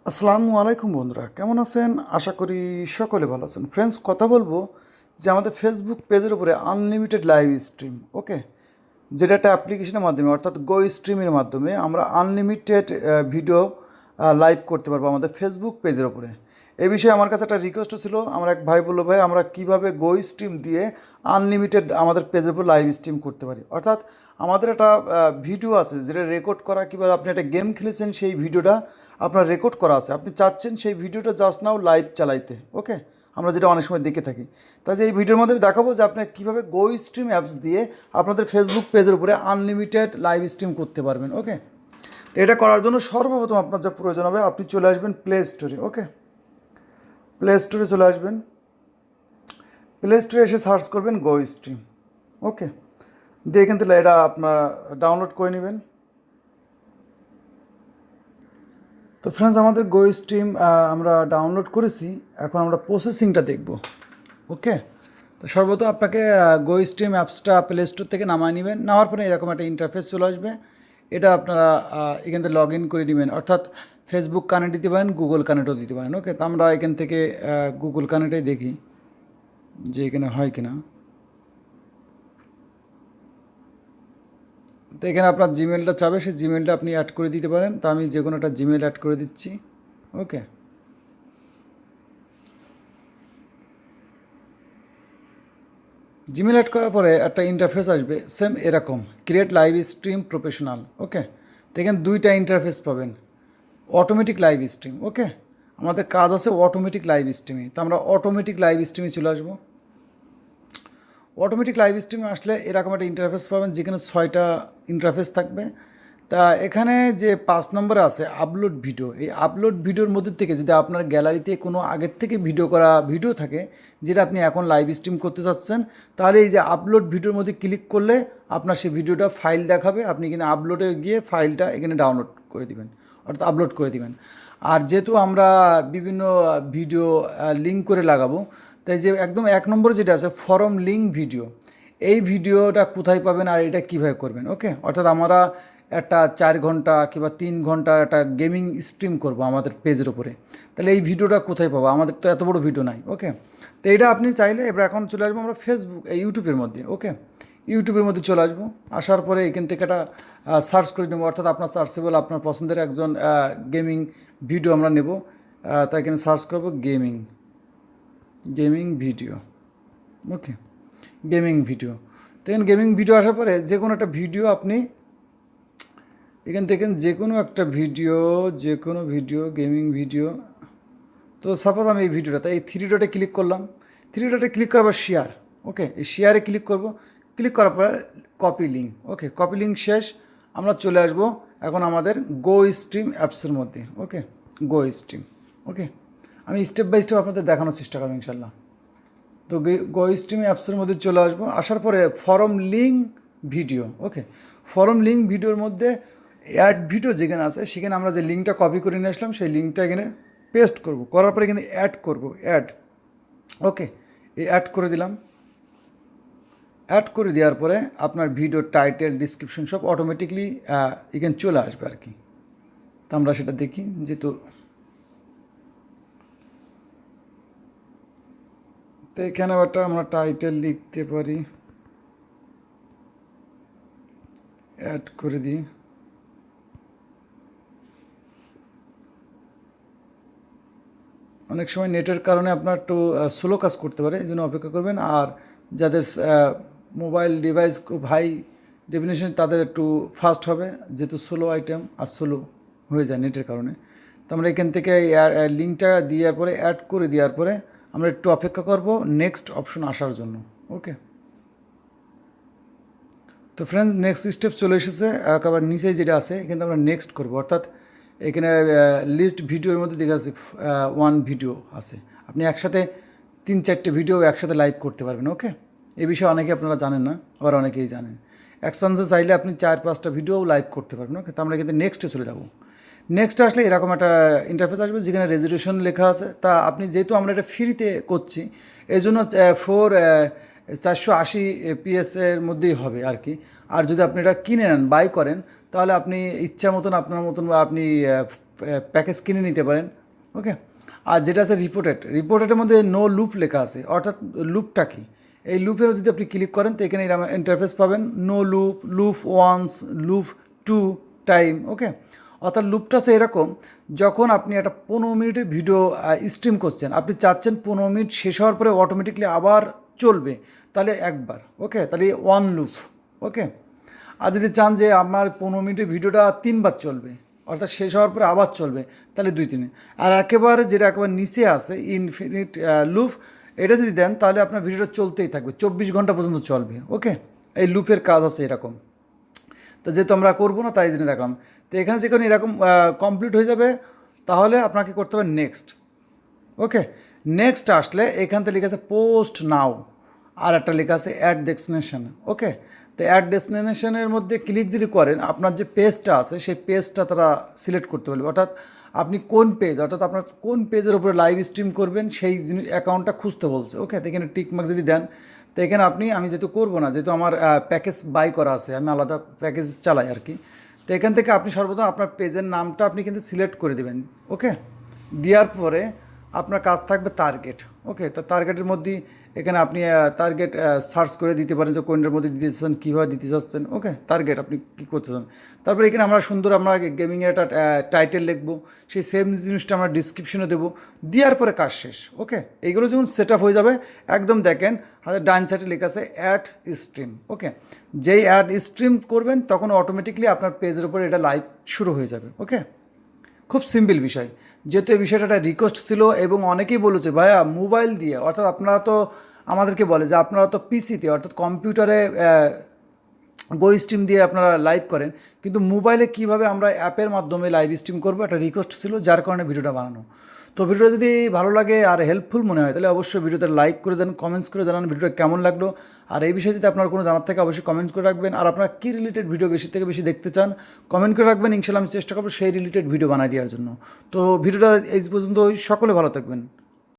আসসালামু আলাইকুম বন্ধুরা, কেমন আছেন? আশা করি সকলে ভালো আছেন। ফ্রেন্ডস, কথা বলবো যে আমাদের ফেসবুক পেজের উপরে আনলিমিটেড লাইভ স্ট্রিম, ওকে, যেটা একটা অ্যাপ্লিকেশনের মাধ্যমে অর্থাৎ গো স্ট্রিমের মাধ্যমে আমরা আনলিমিটেড ভিডিও লাইভ করতে পারবো আমাদের ফেসবুক পেজের উপরে। এই বিষয়ে আমার কাছে একটা রিকোয়েস্ট ছিল। আমার এক ভাই বললো, ভাই আমরা কীভাবে গো স্ট্রিম দিয়ে আনলিমিটেড আমাদের পেজের উপর লাইভ স্ট্রিম করতে পারি। অর্থাৎ আমাদের একটা ভিডিও আছে যেটা রেকর্ড করা, কিংবা আপনি একটা গেম খেলেছেন সেই ভিডিওটা আপনার রেকর্ড করা আছে, আপনি চাচ্ছেন সেই ভিডিওটা জাস্ট নাও লাইভ চালাইতে, ওকে, আমরা যেটা অনেক সময় দেখে থাকি। তাই এই ভিডিওর মধ্যে দেখাবো যে আপনি কীভাবে গো স্ট্রিম অ্যাপস দিয়ে আপনাদের ফেসবুক পেজের উপরে আনলিমিটেড লাইভ স্ট্রিম করতে পারবেন, ওকে। তো এটা করার জন্য সর্বপ্রথম আপনার যা প্রয়োজন হবে, আপনি চলে আসবেন প্লে স্টোরে, ওকে, প্লে স্টোরে চলে আসবেন। প্লে স্টোরে এসে সার্চ করবেন গো স্ট্রিম, ওকে, দিয়ে এখান থেকে এটা আপনার ডাউনলোড করে নেবেন। তো ফ্রেন্ডস, আমাদের গো স্ট্রিম আমরা ডাউনলোড করেছি, এখন আমরা প্রসেসিংটা দেখব, ওকে। তো সর্বপ্রথম আপনাকে গো স্ট্রিম অ্যাপসটা প্লে স্টোর থেকে নামায় নেবেন। নেওয়ার পরে এরকম একটা ইন্টারফেস চলে আসবে। এটা আপনারা এখান থেকে লগ ইন করে নেবেন, অর্থাৎ ফেসবুক কানেক্ট দিতে পারেন, গুগল কানেক্টও দিতে পারেন, ওকে। তো আমরা এখান থেকে গুগল কানেক্টেই দেখি যে এখানে হয় কিনা। তো এখানে আপনার জিমেলটা চাবে, সেই জিমেলটা আপনি অ্যাড করে দিতে পারেন। তো আমি যে কোনো একটা জিমেল অ্যাড করে দিচ্ছি, ওকে। জিমেল অ্যাড করার পরে একটা ইন্টারফেস আসবে সেম এরকম, ক্রিয়েট লাইভ স্ট্রিম প্রফেশনাল, ওকে। তো এখানে দুইটা ইন্টারফেস পাবেন, অটোমেটিক লাইভ স্ট্রিম, ওকে। আমাদের কাজ আছে অটোমেটিক লাইভ স্ট্রিমে। তো আমরা অটোমেটিক লাইভ স্ট্রিমে চলে আসবো। অটোমেটিক লাইভ স্ট্রিমে আসলে এরকম একটা ইন্টারফেস পাবেন, যেখানে 6টা ইন্টারফেস থাকবে। তা এখানে যে 5 নম্বরে আছে আপলোড ভিডিও, এই আপলোড ভিডিওর মধ্যে থেকে যদি আপনার গ্যালারিতে কোনো আগের থেকে ভিডিও করা ভিডিও থাকে, যেটা আপনি এখন লাইভ স্ট্রিম করতে চাচ্ছেন, তাহলে এই যে আপলোড ভিডিওর মধ্যে ক্লিক করলে আপনার সেই ভিডিওটা ফাইল দেখাবে। আপনি এখানে আপলোডে গিয়ে ফাইলটা এখানে ডাউনলোড করে দিবেন, অর্থাৎ আপলোড করে দিবেন। আর যেহেতু আমরা বিভিন্ন ভিডিও লিঙ্ক করে লাগাবো, তাই যে একদম 1 নম্বরে যেটা আছে ফরম লিঙ্ক ভিডিও, এই ভিডিওটা কোথায় পাবেন আর এটা কীভাবে করবেন, ওকে। অর্থাৎ আমরা একটা 4 ঘন্টা কিংবা 3 ঘন্টা একটা গেমিং স্ট্রিম করব আমাদের পেজের উপরে, তাহলে এই ভিডিওটা কোথায় পাবো? আমাদের তো এত বড় ভিডিও নাই, ওকে। তো এইটা আপনি চাইলে এবার এখন চলে আসবো আমরা ফেসবুক ইউটিউবের মধ্যে, ওকে। ইউটিউবের মধ্যে চলে আসবো। আসার পরে এখান থেকে একটা সার্চ করে নেবো, অর্থাৎ আপনার সার্চেবল আপনার পছন্দের একজন গেমিং ভিডিও আমরা নেব। তাই এখানে সার্চ করবো গেমিং ভিডিও, ওকে, গেমিং ভিডিও। তো এখানে গেমিং ভিডিও আসার পরে যে কোনো একটা ভিডিও আপনি এখান থেকে যে কোনো ভিডিও গেমিং ভিডিও। তো সাপোজ আমি এই ভিডিওটা, তাই এই 3 ডটে ক্লিক করলাম। 3 ডটে ক্লিক করার পর শেয়ার, ওকে, এই শেয়ারে ক্লিক করব। ক্লিক করার পর কপি লিঙ্ক, ওকে, কপি লিঙ্ক শেষ। আমরা চলে আসব এখন আমাদের গো স্ট্রিম অ্যাপসের মধ্যে, ওকে, গো স্ট্রিম, ওকে। আমি স্টেপ বাই স্টেপ আপনাদের দেখানোর চেষ্টা করব ইনশাল্লাহ। তো গো স্ট্রিম অ্যাপসের মধ্যে চলে আসবো। আসার পরে ফরম লিঙ্ক ভিডিও, ওকে, ফরম লিঙ্ক ভিডিওর মধ্যে অ্যাড ভিডিও যেখানে আছে, সেখানে আমরা যে লিঙ্কটা কপি করে নিয়ে আসলাম সেই লিঙ্কটা এখানে পেস্ট করব। করার পরে এখানে অ্যাড করব, ওকে, এই অ্যাড করে দিলাম। অ্যাড করে দেওয়ার পরে আপনার ভিডিও টাইটেল ডিসক্রিপশন সব অটোমেটিকলি এখানে চলে আসবে আর কি। তো আমরা সেটা দেখি, যেহেতু তো এখানে একটা আমরা টাইটেল লিখতে পারি, অ্যাড করে দিই। অনেক সময় নেটের কারণে আপনার একটু স্লো কাজ করতে পারে, এই জন্য অপেক্ষা করবেন। আর যাদের মোবাইল ডিভাইস খুব হাই ডেফিনেশন, তাদের একটু ফাস্ট হবে, যেহেতু স্লো আইটেম আর স্লো হয়ে যায় নেটের কারণে। তো আমরা এখান থেকে লিঙ্কটা দেওয়ার পরে অ্যাড করে দেওয়ার পরে আমরা একটু অপেক্ষা করব নেক্সট অপশন আসার জন্য, ওকে। তো ফ্রেন্ডস, নেক্সট স্টেপ চলে এসেছে। একেবারে নিচে যেটা আছে এখানে আমরা নেক্সট করব, অর্থাৎ এখানে লিস্ট ভিডিওর মধ্যে দেখা যাচ্ছে 1 ভিডিও আছে। আপনি একসাথে 3-4টে ভিডিও একসাথে লাইভ করতে পারবেন, ওকে। এই বিষয়ে অনেকে আপনারা জানেন না, আবার অনেকেই জানেন। একসঙ্গে চাইলে আপনি 4-5টা ভিডিও লাইভ করতে পারবেন, ওকে। তো আমরা কিন্তু নেক্সটে চলে যাব। নেক্সট আসলে এরকম একটা ইন্টারফেস আসবে যেখানে রেজুলেশন লেখা আছে। তা আপনি যেহেতু আমরা এটা ফ্রিতে করছি, এই জন্য 480 PS-এর মধ্যেই হবে আর কি। আর যদি আপনি এটা কিনে নেন, বাই করেন, তাহলে আপনি ইচ্ছা মতন আপনার মতন আপনি প্যাকেজ কিনে নিতে পারেন। ওকে, আর যেটা আছে রিপোর্টেডের মধ্যে নো লুপ লেখা আছে, অর্থাৎ লুপটা কি, এই লুপেরও যদি আপনি ক্লিক করেন তো এখানে ইন্টারফেস পাবেন, no loop, loop once, loop two time. Okay, অর্থাৎ লুপটা আছে এরকম, যখন আপনি একটা 15 মিনিটের ভিডিও স্ট্রিম করছেন, আপনি চাচ্ছেন 15 মিনিট শেষ হওয়ার পরে অটোমেটিকলি আবার চলবে, তাহলে একবার। ওকে, তাহলে ওয়ান লুপ। ওকে, আর যদি চান যে আমার 15 মিনিটের ভিডিওটা 3বার চলবে, অর্থাৎ শেষ হওয়ার পরে আবার চলবে, তাহলে 2-3। আর একেবারে যেটা একেবারে নিচে আছে ইনফিনিট লুপ, এটা যদি দেন তাহলে আপনার ভিডিওটা চলতেই থাকবে, 24 ঘন্টা পর্যন্ত চলবে। ওকে, এই লুপের কাজ আছে এরকম। তো যেহেতু আমরা করবো না তাই জন্য দেখলাম। তো এখানে যেখানে এরকম কমপ্লিট হয়ে যাবে, তাহলে আপনাকে করতে হবে নেক্সট। ওকে, নেক্সট আসলে এখান থেকে লেখা আছে পোস্ট নাও, আর একটা লেখা আছে অ্যাড ডেস্টিনেশন। ওকে, তো অ্যাড ডেস্টিনেশনের মধ্যে ক্লিক যদি করেন, আপনার যে পেজটা আছে সেই পেজটা তারা সিলেক্ট করতে বলবে, অর্থাৎ আপনি কোন পেজ, অর্থাৎ আপনার কোন পেজের উপরে লাইভ স্ট্রিম করবেন সেই অ্যাকাউন্টটা খুঁজতে বলছে। ওকে, তো এখানে টিকমার্ক যদি দেন, তো এখানে আমি যেহেতু করবো না, যেহেতু আমার প্যাকেজ বাই করা আছে, আমি আলাদা প্যাকেজ চালাই আর কি, তো এখান থেকে আপনি সর্বপ্রথম আপনার পেজের নামটা আপনি কিন্তু সিলেক্ট করে দেবেন। ওকে, দেওয়ার পরে আপনার কাজ থাকবে টার্গেট। ওকে, তো টার্গেটের মধ্যে এখানে আপনি টার্গেট সার্চ করে দিতে পারেন যে কোনটার মধ্যে দিতে চাচ্ছেন, কীভাবে দিতে চাচ্ছেন। ওকে, টার্গেট আপনি কী করতে চান। তারপরে এখানে আমরা সুন্দর আমরা গেমিংয়ের একটা টাইটেল লিখবো, সেই সেম জিনিসটা আমরা ডিসক্রিপশনে দেবো, দেওয়ার পরে কাজ শেষ। ওকে, এইগুলো যখন সেট আপ হয়ে যাবে, একদম দেখেন হাতে ডান সাইডে লেখা আছে অ্যাড স্ট্রিম। ওকে, যেই অ্যাড স্ট্রিম করবেন তখন অটোমেটিকলি আপনার পেজের উপরে এটা লাইভ শুরু হয়ে যাবে। ওকে, খুব সিম্পল বিষয়। যেহেতু এই বিষয়টা একটা রিকোয়েস্ট ছিল এবং অনেকেই বলেছে ভাইয়া মোবাইল দিয়ে, অর্থাৎ আপনারা তো আমাদেরকে বলে যে আপনারা তো পিসিতে অর্থাৎ কম্পিউটারে স্ট্রিম দিয়ে আপনারা লাইভ করেন, কিন্তু মোবাইলে কিভাবে আমরা অ্যাপের মাধ্যমে লাইভ স্ট্রিম করবো, একটা রিকোয়েস্ট ছিল, যার কারণে ভিডিওটা বানানো। তো ভিডিওটা যদি ভালো লাগে আর হেল্পফুল মনে হয় তাহলে অবশ্যই ভিডিওতে লাইক করে দেন, কমেন্টস করে জানান ভিডিওটা কেমন লাগলো। আর এই বিষয়ে যদি আপনার কোনো জানার থাকে অবশ্যই কমেন্ট করে রাখবেন। আর আপনারা কী রিলেটেড ভিডিও বেশি থেকে বেশি দেখতে চান কমেন্ট করে রাখবেন, ইনশাল্লাহ আমি চেষ্টা করবো সেই রিলেটেড ভিডিও বানিয়ে দেওয়ার জন্য। তো ভিডিওটা এই পর্যন্ত সকলে ভালো থাকবেন।